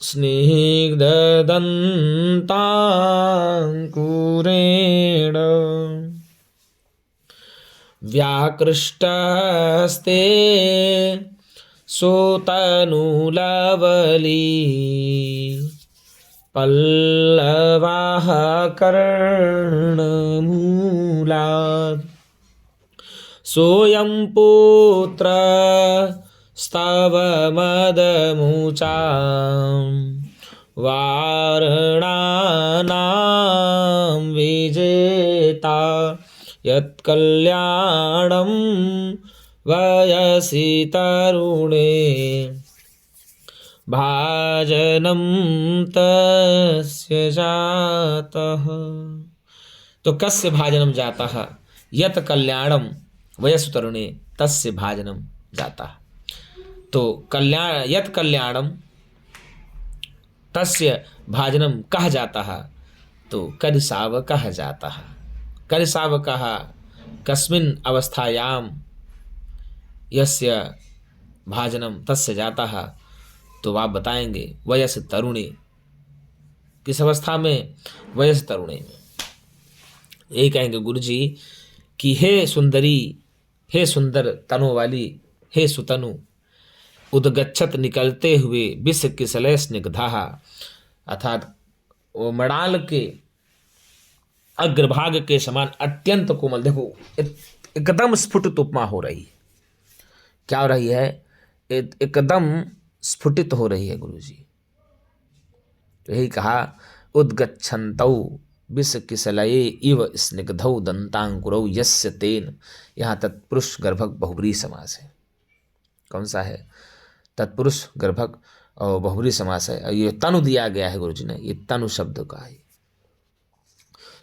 स्निग्धदन्ताङ्कुरेण व्याकृष्टस्ते सोतनुलवली पल्लवाः कर्णमूलात् सोऽयं पुत्र स्तव मदमुचां वारणानां विजेता यत्कल्याणं वयसि तरुणे भाजनं तस्य जातः। तो कस्य भाजनम जातः यत् कल्याणम वयसु तरुणे तस्य भाजनम जातः। तो कल्याण यत् कल्याणम तस्य भाजनम कह जाता है, तो करिसाव कह जाता है। करिसाव कहा कस्मिन् अवस्थायाम यस्य भाजनम तस्य जाता है, तो आप बताएंगे वयस तरुणे, किस अवस्था में? वयस तरुणे में। यही कहेंगे गुरु जी कि हे सुंदरी, हे सुंदर तनु वाली, हे सुतनु, उदगच्छत निकलते हुए विष किसलय स्निग्धा, अर्थात वो मृणाल के अग्रभाग के समान अत्यंत कोमल। देखो एकदम स्फुटित उपमा हो रही है। क्या हो रही है? एकदम स्फुटित हो रही है गुरु जी। तो यही कहा उद्गच्छन्तौ विष किसलये इव स्निग्धौ दंतांकुरौ यस्य तेन। यहाँ तत्पुरुष गर्भक बहुब्रीहि समास है। कौन सा है? तत्पुरुष गर्भक और बहुब्रीहि समास है। और ये तनु दिया गया है गुरु जी ने, ये तनु शब्द का है।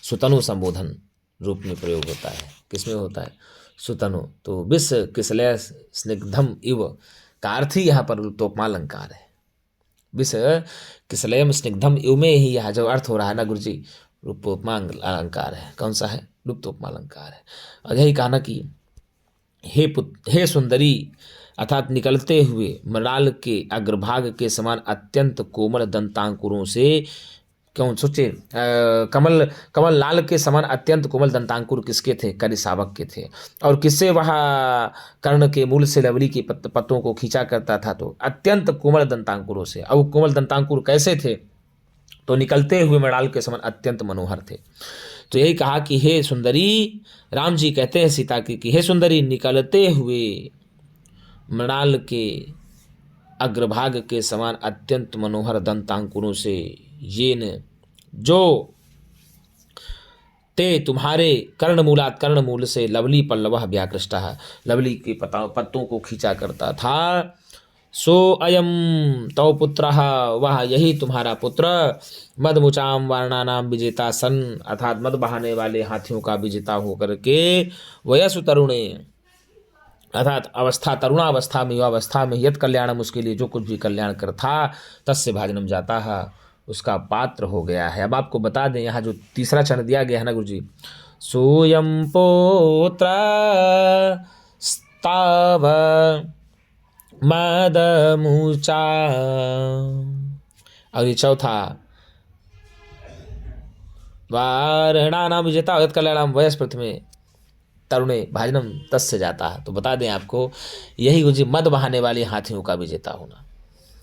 सुतनु संबोधन रूप में प्रयोग होता है। किसमें होता है? सुतनु। तो विष किसलय स्निग्धम इव का अर्थ ही यहाँ पर लुप्तोपमालंकार है। विष किसलयम स्निग्धम इव में ही यहाँ जो अर्थ हो रहा है ना गुरु जी, लुप्तोपमा अलंकार है। कौन सा है? लुप्तोपमा अलंकार है। और यही कहा ना कि हे सुंदरी, अर्थात निकलते हुए मृणाल के अग्रभाग के समान अत्यंत कोमल दंतांकुरों से। क्यों सोचे? कमल लाल के समान अत्यंत कोमल दंतांकुर किसके थे? करिसावक के थे। और किससे वह कर्ण के मूल से लवली के पत्तों को खींचा करता था? तो अत्यंत कोमल दंतांकुरों से। अब कोमल दंतांकुर कैसे थे? तो निकलते हुए मृणाल के समान अत्यंत मनोहर थे। तो यही कहा कि हे सुंदरी, राम जी कहते हैं सीता की कि हे सुंदरी, निकलते हुए मृणाल के अग्रभाग के समान अत्यंत मनोहर दंतांकुरों से ये न जो ते तुम्हारे कर्णमूलात, कर्णमूल से लवली पल्लवः व्याकृष्टः, लवली के पत्तों को खींचा करता था। सो अयम तव पुत्रः, वह यही तुम्हारा पुत्र, मदमुचाम वारणानाम विजेता सन, अर्थात मद बहाने वाले हाथियों का विजेता होकर के, वयसु तरुणे, अर्थात अवस्था तरुणावस्था में, युवावस्था में, यत कल्याणम, उसके लिए जो कुछ भी कल्याण कर था, तस्य भाजनम जाता है, उसका पात्र हो गया है। अब आपको बता दें यहाँ जो तीसरा चरण दिया गया है ना गुरु जी, सोयम पोत्र स्तव मदमुचा, और ये चौथा वारणानाम विजेता यत कल्याणम वयस प्रथमे तरुणे भाजनम तस्य जाता है। तो बता दें आपको, यही गुरु जी मद बहाने वाले हाथियों का विजेता होना।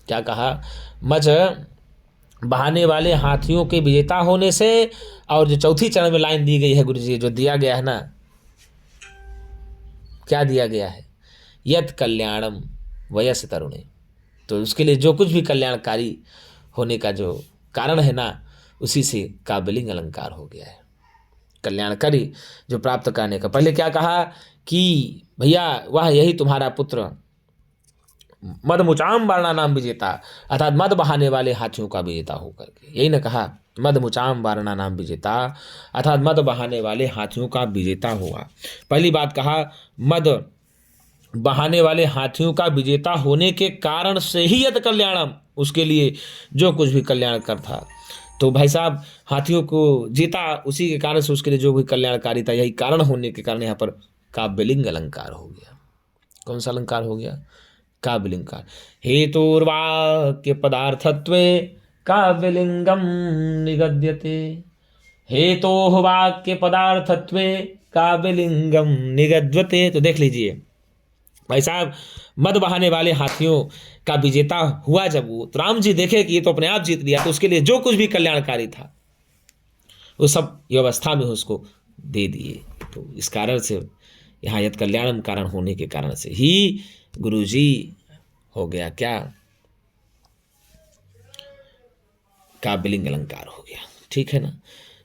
क्या कहा? मज बहाने वाले हाथियों के विजेता होने से। और जो चौथी चरण में लाइन दी गई है गुरु जी, जो दिया गया है ना, क्या दिया गया है? यत कल्याणम वयस तरुणे। तो उसके लिए जो कुछ भी कल्याणकारी होने का जो कारण है ना, उसी से काबिलिंग अलंकार हो गया है। कल्याणकारी जो प्राप्त करने का। पहले क्या कहा कि भैया वह यही तुम्हारा पुत्र, मदमुचाम वारणा नाम विजेता, अर्थात मद बहाने वाले हाथियों का विजेता होकर के। यही न कहा मदमुचाम वारणा नाम विजेता, अर्थात मद बहाने वाले हाथियों का विजेता होगा। पहली बात कहा मद बहाने वाले हाथियों का विजेता होने के कारण से ही यत कल्याणम, उसके लिए जो कुछ भी कल्याणकर था। तो भाई साहब हाथियों को जीता उसी के कारण से, उसके लिए जो भी कल्याणकारी था, यही कारण होने के कारण यहाँ पर काव्यलिंग अलंकार हो गया। कौन सा अलंकार हो गया? काव्यलिंकार। हेतुर्वाक्य पदार्थत्वे काव्यलिंगम निगद्यते। हेतोः वाक्य पदार्थत्वे काव्यलिंगम निगद्यते। तो देख लीजिए भाई साहब, मद बहाने वाले हाथियों का विजेता हुआ जब वो, तो राम जी देखे कि ये तो अपने आप जीत लिया, तो उसके लिए जो कुछ भी कल्याणकारी था वो सब व्यवस्था में उसको दे दिए। तो इस कारण से यहाँ यद कल्याणम कारण होने के कारण से ही गुरुजी हो गया क्या? काव्यलिंग अलंकार हो गया। ठीक है ना?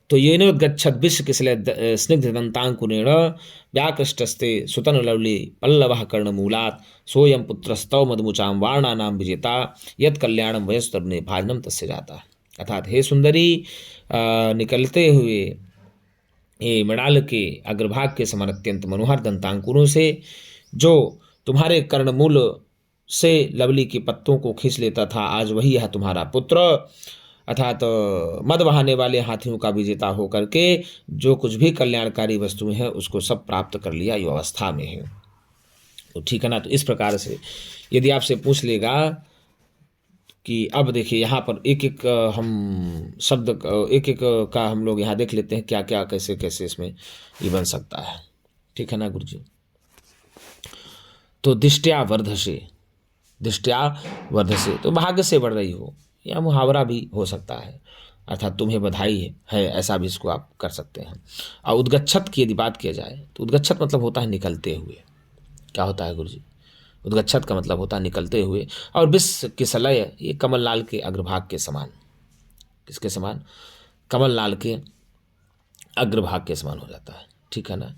तो ये नोद्गच्छद विश्व किसले स्निग्ध दंतांकुरेण व्याकृष्टस्ते सुतन लवली पल्लवः कर्णमूलात् सोयम पुत्रस्तव मधुमुचाम वार्णानाम विजेता यत् कल्याणम वयस्तरुणे भाजनम तस्य जाता। अर्थात हे सुंदरी, निकलते हुए ये मृणाल के अग्रभाग के समान अत्यंत मनोहर दंतांकुरों से जो तुम्हारे कर्णमूल से लवली के पत्तों को खींच लेता था, आज वही है तुम्हारा पुत्र। अर्थात मद बहाने वाले हाथियों का विजेता होकर के जो कुछ भी कल्याणकारी वस्तुएं हैं उसको सब प्राप्त कर लिया, ये अवस्था में है। तो ठीक है ना? तो इस प्रकार से यदि आपसे पूछ लेगा कि अब देखिए यहाँ पर एक एक हम शब्द एक एक का हम लोग यहाँ देख लेते हैं क्या क्या कैसे कैसे इसमें ये बन सकता है। ठीक है ना गुरु जी? तो दिष्टया वर्धसे, दिष्टया वर्धसे तो भाग्य से बढ़ रही हो, या मुहावरा भी हो सकता है, अर्थात तुम्हें बधाई है, ऐसा भी इसको आप कर सकते हैं। और उद्गच्छत की यदि बात किया जाए तो उद्गच्छत मतलब होता है निकलते हुए। क्या होता है गुरु जी? उद्गच्छत का मतलब होता है निकलते हुए। और विश्व किसलय, ये कमललाल के अग्रभाग के समान। किसके समान? कमललाल के अग्रभाग के समान हो जाता है। ठीक है ना?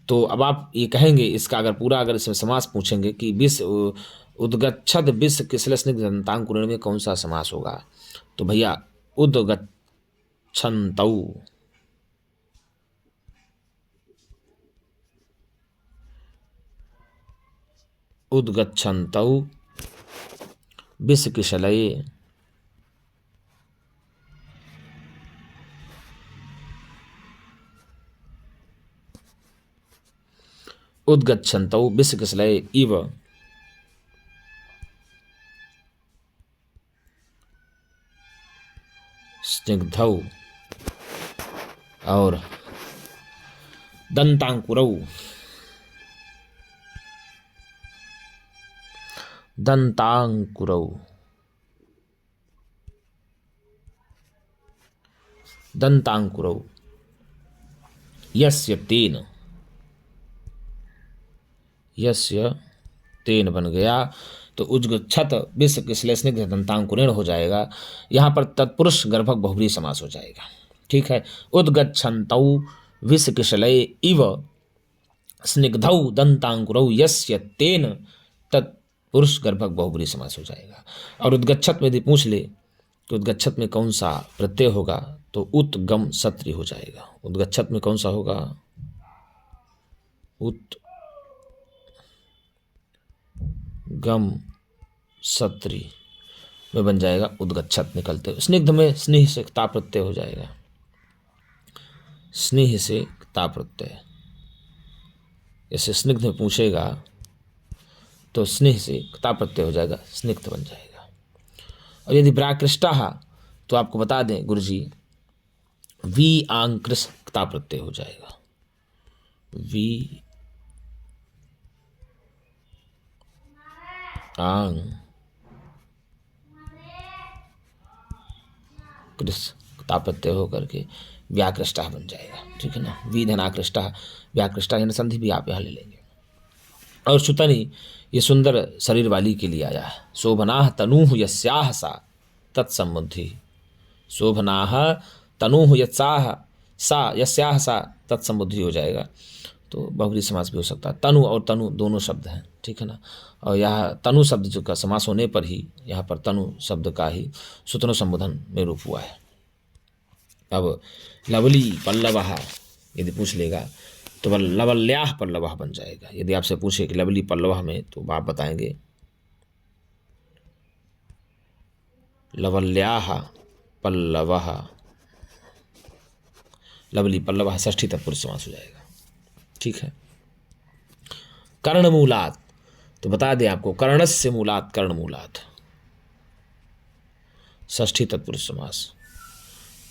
तो अब आप ये कहेंगे इसका अगर पूरा अगर इसमें समास पूछेंगे कि विश्व उद्गच्छद विश्व किसलय स्निग्ध दंतांकुरेण में कौन सा समास होगा, तो भैया उद्गच्छन्तौ, उद्गच्छन्तौ विश्वकिशलये उद्गच्छन्तौ विश्वकिशलये इव स्निग्धौ और दंतांकुरौ, दंतांकुरौ, दंतांकुरौ यस्य तेन, यस्य तेन बन गया तो उद्गच्छत विश्व किसलय स्निग्ध दंतांकुरेण हो जाएगा। यहाँ पर तत्पुरुष गर्भक बहुब्रीहि समास हो जाएगा। ठीक है? उद्गच्छन्तौ विश्व किशलय इव स्निग्धौ दंतांकुरौ यस्य तेन तत्पुरुष गर्भक बहुब्रीहि समास हो जाएगा। और उद्गच्छत में यदि पूछ ले तो उद्गच्छत में कौन सा प्रत्यय होगा, तो उत्गम सत्री हो जाएगा। उद्गच्छत में कौन सा होगा? उत्गम सत्री में बन जाएगा उद्गच्छत निकलते। स्निग्ध में स्नेह से ता प्रत्यय हो जाएगा, स्नेह से ता प्रत्यय। जैसे स्निग्ध में पूछेगा तो स्नेह से ता प्रत्यय हो जाएगा, स्निग्ध बन जाएगा। और यदि व्याकृष्टा तो आपको बता दें गुरुजी वी आंग कृष्ता प्रत्यय हो जाएगा। वी आंग कृष्ता प्रत्यय होकर के व्याकृष्टा बन जाएगा। ठीक है ना? वी धनाकृष्टा, व्याकृष्टा यानी संधि भी आप यहाँ ले लेंगे। और सुतनी ये सुंदर शरीर वाली के लिए आया है। शोभनाह तनूह यस्याह सा तत्समुद्धि, शोभनाह तनूह यस्याह सा यस्याह सा तत्समुद्धि हो जाएगा। तो बहुब्रीहि समास भी हो सकता है। तनु और तनु दोनों शब्द हैं। ठीक है ना? और यह तनु शब्द जो का समास होने पर ही यहाँ पर तनु शब्द का ही सुतनु संबोधन में रूप हुआ है। अब लवली पल्लवः यदि पूछ लेगा तो वह लवल्याह पल्लवः बन जाएगा। यदि आपसे पूछे कि लवली पल्लवः में, तो आप बताएंगे लवल्याह पल्लवः, लवली पल्लवः षष्ठी तत्पुरुष समास हो जाएगा। ठीक है। कर्णमूलात्, तो बता दें आपको, कर्णस्य मूलात् कर्णमूलात्, षष्ठी तत्पुरुष समास।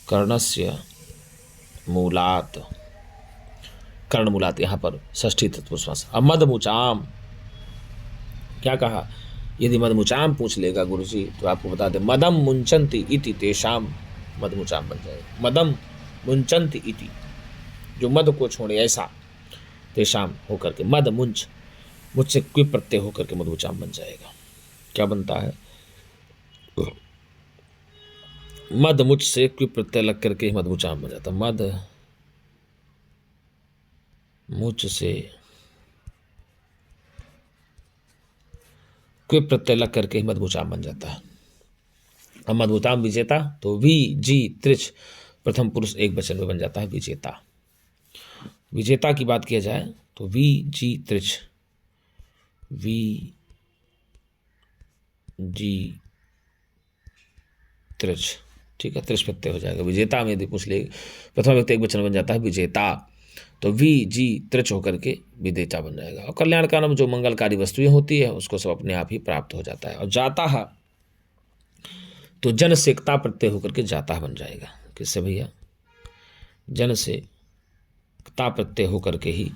कर्णस्य मूलात् कर्णमूलात्, यहाँ पर षष्ठी तत्पुरुष समास। अब मदमुचाम, क्या कहा, यदि मदमुचाम पूछ लेगा गुरुजी तो आपको बता दें मदम मुंचन्ति इति तेषाम, मदमुचाम बन जाएगा। मदम मुंचन्ति इति, जो मद को छोड़े ऐसा, तेषाम होकर के मद मुंच, मुझसे क्विप प्रत्यय होकर के मदमुचाम बन जाएगा। क्या बनता है, मद मुझ से क्विप प्रत्यय लग करके मदमुचाम बन जाता। मद मुझ से क्विप प्रत्यय लग करके मदमुचाम बन जाता है। अब मदमुचाम विजेता, तो वी जी त्रिच प्रथम पुरुष एक वचन में बन जाता है विजेता। विजेता की बात किया जाए तो वी जी त्रिच, वी जी त्रिच, ठीक है, त्रिच प्रत्यय हो जाएगा। विजेता में यदि पूछ ले प्रथम व्यक्ति एक वचन बन जाता है विजेता, तो वी जी त्रिच होकर के विजेता बन जाएगा। और कल्याण का नाम जो मंगलकारी वस्तुएं होती है उसको सब अपने आप ही प्राप्त हो जाता है। और जाता है तो जन से एकता प्रत्यय होकर के जाता बन जाएगा। किससे भैया, जन से एकता प्रत्यय होकर के ही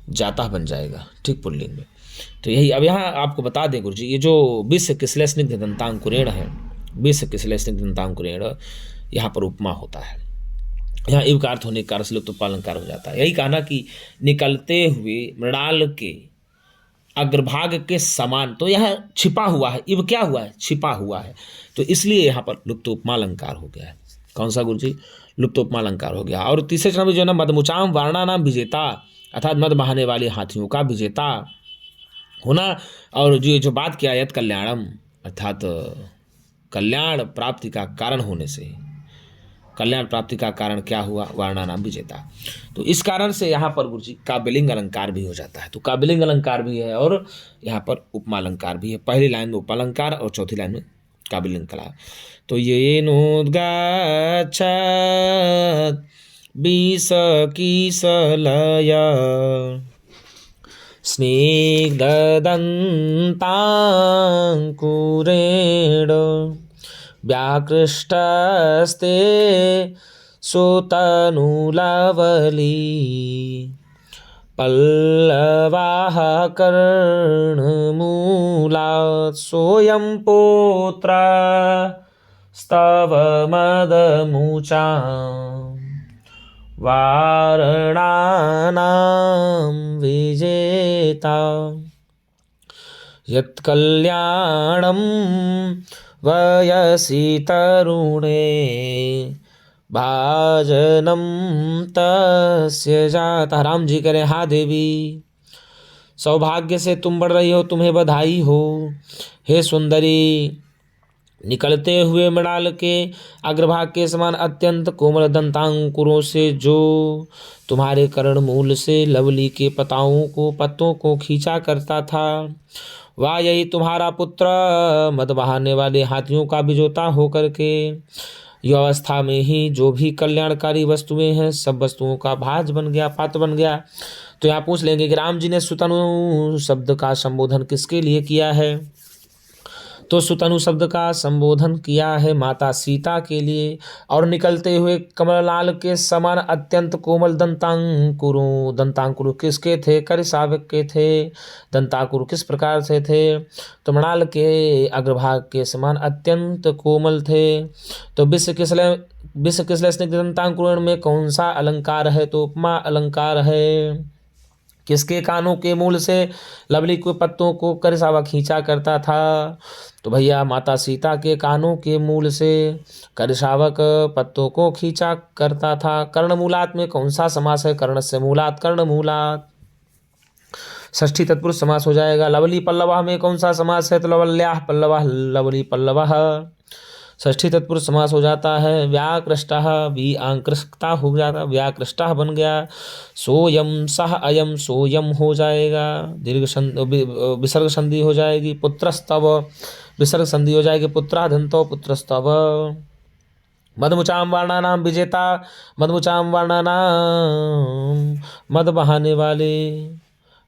जाता बन जाएगा, ठीक, पुल्लिंग में। तो यही अब यहाँ आपको बता दें गुरुजी, ये जो विष किसले स्निग्ध दंतांकुरेण है, विष किसले स्निग्ध दंतांकुरेण, यहाँ पर उपमा होता है। यहाँ इव का अर्थ होने के कारण से लुप्त अलंकार हो जाता है। यही कहना कि निकलते हुए मृणाल के अग्रभाग के समान, तो यह छिपा हुआ है, इव क्या हुआ है, छिपा हुआ है, तो इसलिए यहाँ पर लुप्त उपमा अलंकार हो गया है। कौन सा गुरुजी, लुप्त उपमा अलंकार हो गया। और तीसरे चरण में जो है ना, मदमुचाम वारणा नाम विजेता, अर्थात मद बहाने वाले हाथियों का विजेता होना। और जो बात किया यत कल्याणम, अर्थात कल्याण प्राप्ति का कारण होने से, कल्याण प्राप्ति का कारण क्या हुआ, वारणा नाम विजेता। तो इस कारण से यहाँ पर गुरुजी काव्यलिंग अलंकार भी हो जाता है। तो काव्यलिंग अलंकार भी है और यहाँ पर उपमा अलंकार भी है। पहली लाइन में उपमालंकार और चौथी लाइन में काव्यलिंग कला। तो ये नोद्गाच्छात् बीस कीसलय स्निग्धदन्ताङ्कुरेण व्याकृष्टस्ते सुतनुलवली पल्लवाः कर्णमूलात् सोऽयं पुत्रस्तव मदमुचाम् वारणानां विजेता यत्कल्याणं वयसि तरुणे भाजनम तस्य जाता। राम जी करें, हा देवी, सौभाग्य से तुम बढ़ रही हो, तुम्हें बधाई हो। हे सुंदरी, निकलते हुए मृणाल के अग्रभाग के समान अत्यंत कोमल दंतांकुरों से जो तुम्हारे कर्ण मूल से लवली के पत्तों को खींचा करता था, वह यही तुम्हारा पुत्र मद बहाने वाले हाथियों का बिजोता होकर के युवा अवस्था में ही जो भी कल्याणकारी वस्तुएं हैं सब वस्तुओं का भाज बन गया, पात्र बन गया। तो यहाँ पूछ लेंगे कि राम जी ने सुतनु शब्द का संबोधन किसके लिए किया है, तो सुतनु शब्द का संबोधन किया है माता सीता के लिए। और निकलते हुए कमललाल के समान अत्यंत कोमल दंतांकुरु किसके थे, करिसावक के थे। दंताकुरु किस प्रकार से थे, तो मृणाल के अग्रभाग के समान अत्यंत कोमल थे। तो विश्व किसले स्निग्ध दंतांकुरण में कौन सा अलंकार है, तो उपमा अलंकार है। किसके कानों के मूल से लवली के पत्तों को करिसावा खींचा करता था, तो भैया माता सीता के कानों के मूल से करिसावक पत्तों को खींचा करता था। कर्णमूलात में कौन सा समास है, कर्ण से मूलात कर्णमूलात, षष्ठी तत्पुरुष समास हो जाएगा। लवली पल्लवा में कौन सा समास है, तो लवल्याः पल्लवा लवली पल्लवा। षष्ठी तत्पुरुष समास हो जाता है। व्याकृष्टः विआकृष्टता हो जाता, व्याकृष्टः बन गया। सोयम सह अयम सोयम हो जाएगा, दीर्घ विसर्ग संधि हो जाएगी। पुत्रस्तव विसर्ग संधि हो जाएगी, पुत्राधंतो पुत्रस्तव। मधमुचाम वर्णानाम विजेता, मधमुचाम वर्णानाम मद बहाने वाले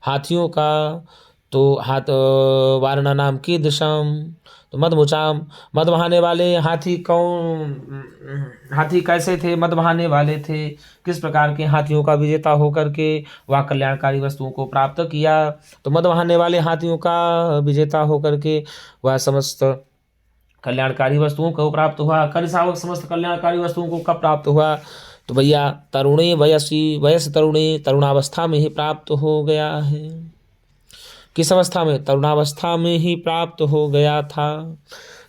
हाथियों का, तो हाथ वारणा नाम की दिशम, तो मधमुचाम मद बहाने वाले हाथी कौन, हाथी कैसे थे, मद बहाने वाले थे, किस प्रकार के हाथियों का विजेता होकर के वह कल्याणकारी वस्तुओं को प्राप्त किया। तो मद बहाने वाले हाथियों का विजेता होकर के वह समस्त कल्याणकारी वस्तुओं को प्राप्त हुआ। करिसावक समस्त कल्याणकारी वस्तुओं को कब प्राप्त हुआ, तो भैया तरुणे वयसी, वयस तरुणे तरुणावस्था में ही प्राप्त हो गया है। किस अवस्था में, तरुणावस्था में ही प्राप्त हो गया था।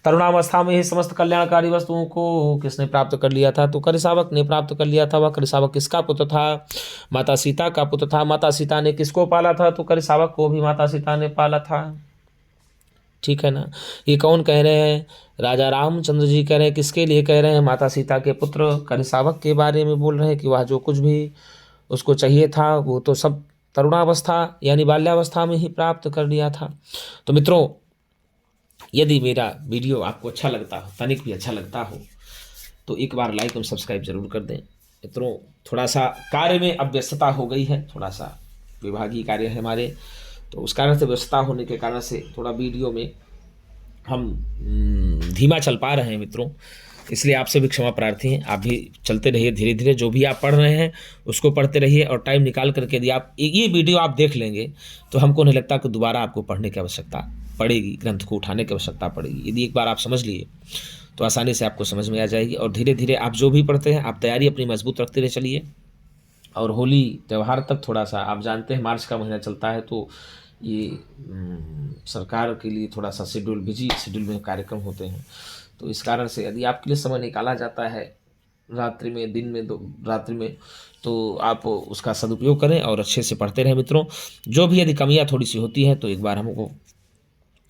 तरुणावस्था में ही समस्त कल्याणकारी वस्तुओं को किसने प्राप्त कर लिया था, तो करिसावक ने प्राप्त कर लिया था। वह करिसावक किसका पुत्र था, माता सीता का पुत्र था। माता सीता ने किसको पाला था, तो करिसावक को भी माता सीता ने पाला था। ठीक है ना। ये कौन कह रहे हैं, राजा रामचंद्र जी कह रहे हैं। किसके लिए कह रहे हैं, माता सीता के पुत्र करिसावक के बारे में बोल रहे हैं कि वह जो कुछ भी उसको चाहिए था वो तो सब तरुणावस्था यानी बाल्यावस्था में ही प्राप्त कर लिया था। तो मित्रों, यदि मेरा वीडियो आपको अच्छा लगता हो, तनिक भी अच्छा लगता हो, तो एक बार लाइक और सब्सक्राइब जरूर कर दें। मित्रों, थोड़ा सा कार्य में अब व्यस्तता हो गई है, थोड़ा सा विभागीय कार्य है हमारे, तो उस कारण से व्यस्तता होने के कारण से थोड़ा वीडियो में हम धीमा चल पा रहे हैं मित्रों, इसलिए आपसे भी क्षमा प्रार्थी हैं। आप भी चलते रहिए धीरे धीरे, जो भी आप पढ़ रहे हैं उसको पढ़ते रहिए, और टाइम निकाल करके यदि आप ये वीडियो आप देख लेंगे तो हमको नहीं लगता कि दोबारा आपको पढ़ने की आवश्यकता पड़ेगी, ग्रंथ को उठाने की आवश्यकता पड़ेगी। यदि एक बार आप समझ लिए तो आसानी से आपको समझ में आ जाएगी, और धीरे धीरे आप जो भी पढ़ते हैं आप तैयारी अपनी मजबूत रखते रहे चलिए। और होली त्यौहार तक थोड़ा सा आप जानते हैं मार्च का महीना चलता है, तो ये सरकार के लिए थोड़ा सा शेड्यूल, बिजी शेड्यूल में कार्यक्रम होते हैं, तो इस कारण से यदि आपके लिए समय निकाला जाता है रात्रि में, दिन में, रात्रि में, तो आप उसका सदुपयोग करें और अच्छे से पढ़ते रहें मित्रों। जो भी यदि कमियां थोड़ी सी होती हैं तो एक बार हमको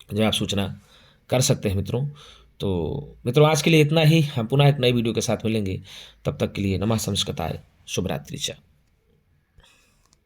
जो आप सूचना कर सकते हैं मित्रों। तो मित्रों, आज के लिए इतना ही। हम पुनः एक नई वीडियो के साथ मिलेंगे, तब तक के लिए नमः संस्कृताय, शुभ रात्रि।